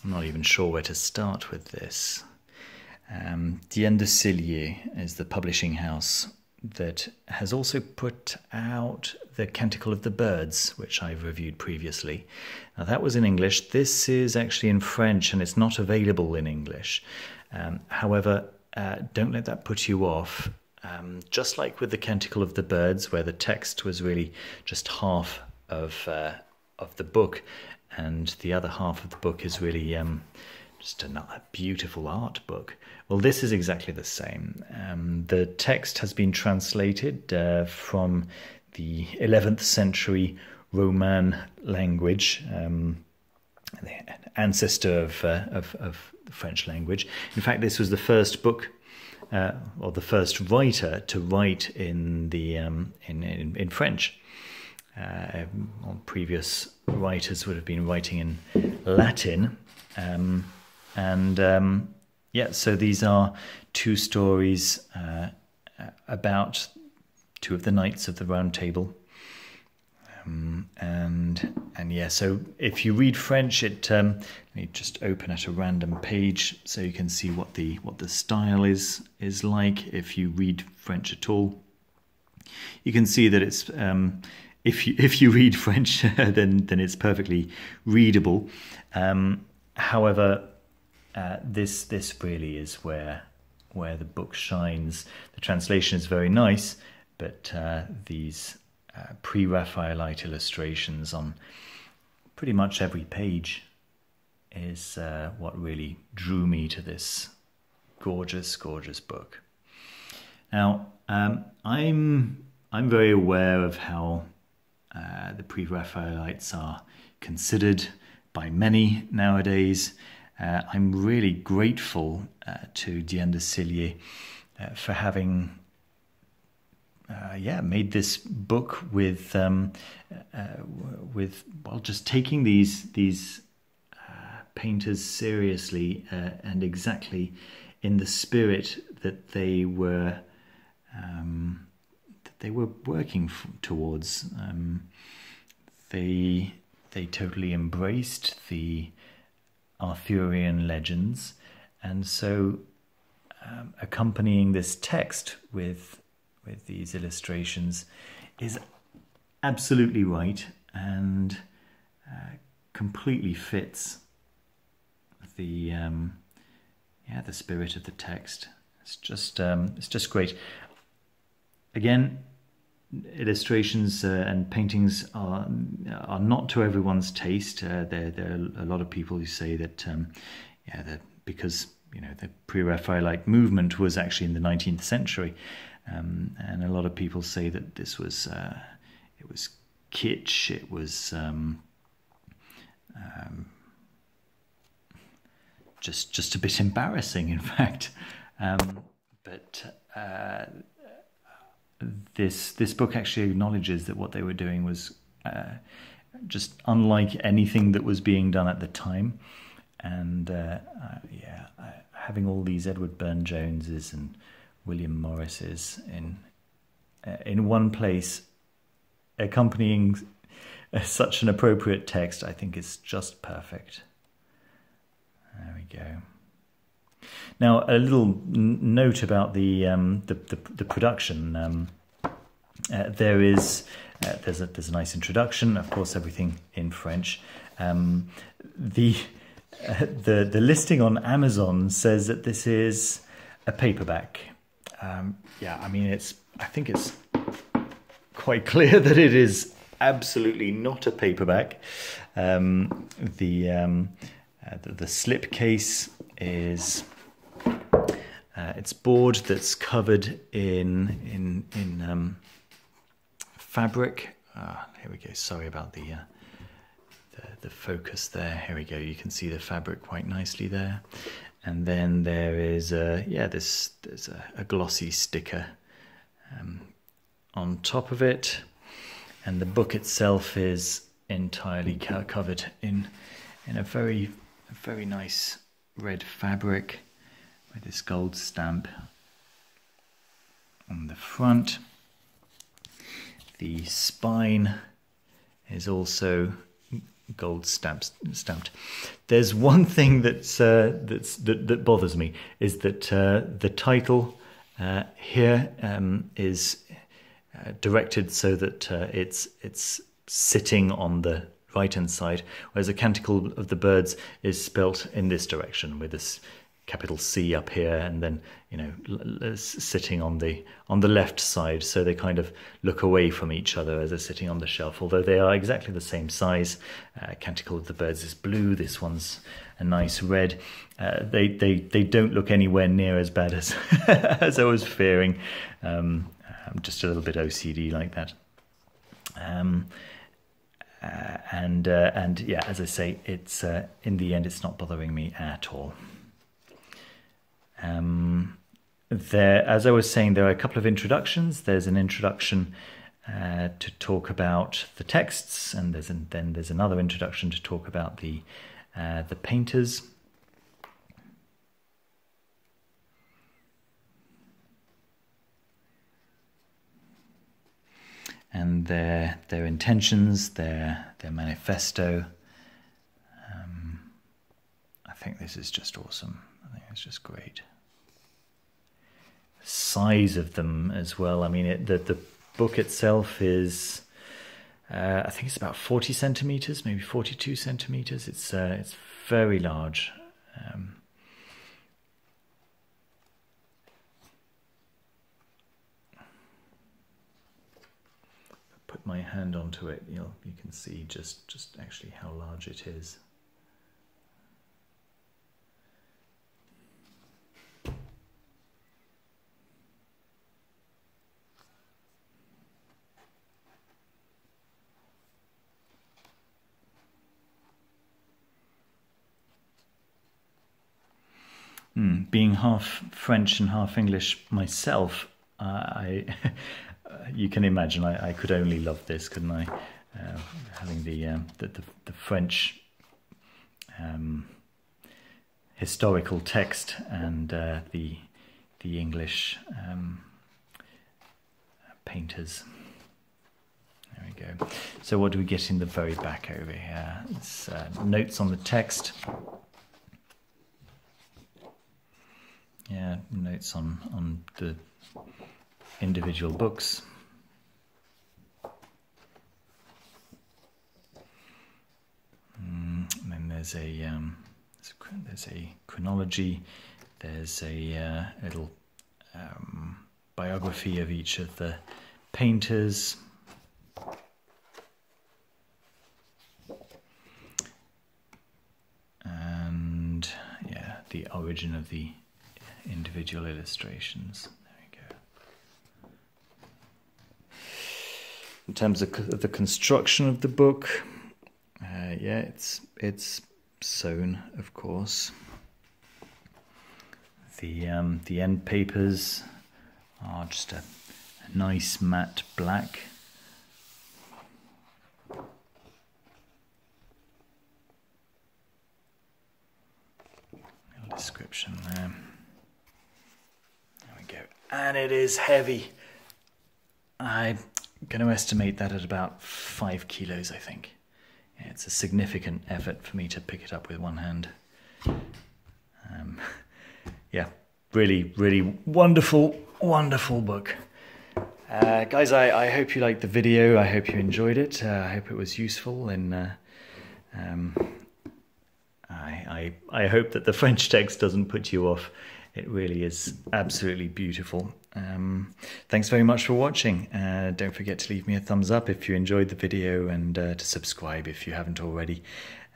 I'm not even sure where to start with this. Diane de Selliers is the publishing house that has also put out The Canticle of the Birds, which I've reviewed previously. Now that was in English. This is actually in French and it's not available in English. However, don't let that put you off. Just like with The Canticle of the Birds, where the text was really just half of the book, and the other half of the book is really just another beautiful art book. Well, this is exactly the same. The text has been translated from the 11th century Roman language, the ancestor of the French language. In fact, this was the first book, or the first writer to write in the in French. Previous writers would have been writing in Latin, yeah, so these are two stories about two of the knights of the Round Table, and yeah. So if you read French, let me just open at a random page so you can see what the style is like. If you read French at all, you can see that it's if you read French, then it's perfectly readable. However, this really is where the book shines. The translation is very nice, but these pre-Raphaelite illustrations on pretty much every page is what really drew me to this gorgeous book. Now, I'm very aware of how the Pre-Raphaelites are considered by many nowadays. I'm really grateful to Diane de Selliers for having made this book with just taking these painters seriously and exactly in the spirit that they were working towards. They totally embraced the Arthurian legends, and so accompanying this text with these illustrations is absolutely right and completely fits the spirit of the text. It's just great. Again, illustrations and paintings are not to everyone's taste. There are a lot of people who say that that because the Pre-Raphaelite movement was actually in the 19th century, and a lot of people say that this was it was kitsch. It was just a bit embarrassing, in fact. But this book actually acknowledges that what they were doing was just unlike anything that was being done at the time, and having all these Edward Burne-Joneses and William Morrises in one place, accompanying such an appropriate text, I think is just perfect. There we go. Now, a little note about the production. There's a nice introduction. Of course, everything in French. The listing on Amazon says that this is a paperback. Yeah, I mean, I think it's quite clear that it is absolutely not a paperback. The slipcase is it's board that's covered in fabric. Here we go. Sorry about the focus there. Here we go. You can see the fabric quite nicely there. And then there is there's a glossy sticker on top of it, and the book itself is entirely covered in a very nice red fabric with this gold stamp on the front. The spine is also gold stamped. There's one thing that bothers me, is that the title here is directed so that it's sitting on the right-hand side, whereas the Canticle of the Birds is spelt in this direction with this capital C up here, and then sitting on the left side, so they kind of look away from each other as they're sitting on the shelf, although they are exactly the same size. Canticle of the Birds is blue, this one's a nice red. They don't look anywhere near as bad as as I was fearing. I'm just a little bit OCD like that. And yeah, as I say, it's in the end it's not bothering me at all. As I was saying, there are a couple of introductions. There's an introduction to talk about the texts, and then there's another introduction to talk about the painters. And their intentions, their manifesto. I think this is just awesome. I think it's just great. Size of them as well. I mean, the book itself is, I think it's about 40 centimeters, maybe 42 centimeters. It's very large. Put my hand onto it, you can see just actually how large it is. Being half French and half English myself, you can imagine I could only love this, couldn't I? Having the French historical text and the English painters. There we go. So what do we get in the very back over here? It's notes on the text. Yeah, notes on the individual books. And then there's a chronology. There's a little biography of each of the painters. And yeah, the origin of the individual illustrations. There we go. In terms of the construction of the book, yeah, it's sewn, of course. The end papers are just a nice matte black. Little description there. There we go. And it is heavy. I'm going to estimate that at about 5 kilos, I think. Yeah, it's a significant effort for me to pick it up with one hand. Yeah, really, really wonderful, wonderful book. Guys, I hope you liked the video. I hope you enjoyed it. I hope it was useful, and I hope that the French text doesn't put you off. It really is absolutely beautiful. Thanks very much for watching. Don't forget to leave me a thumbs up if you enjoyed the video, and to subscribe if you haven't already.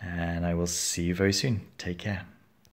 And I will see you very soon. Take care.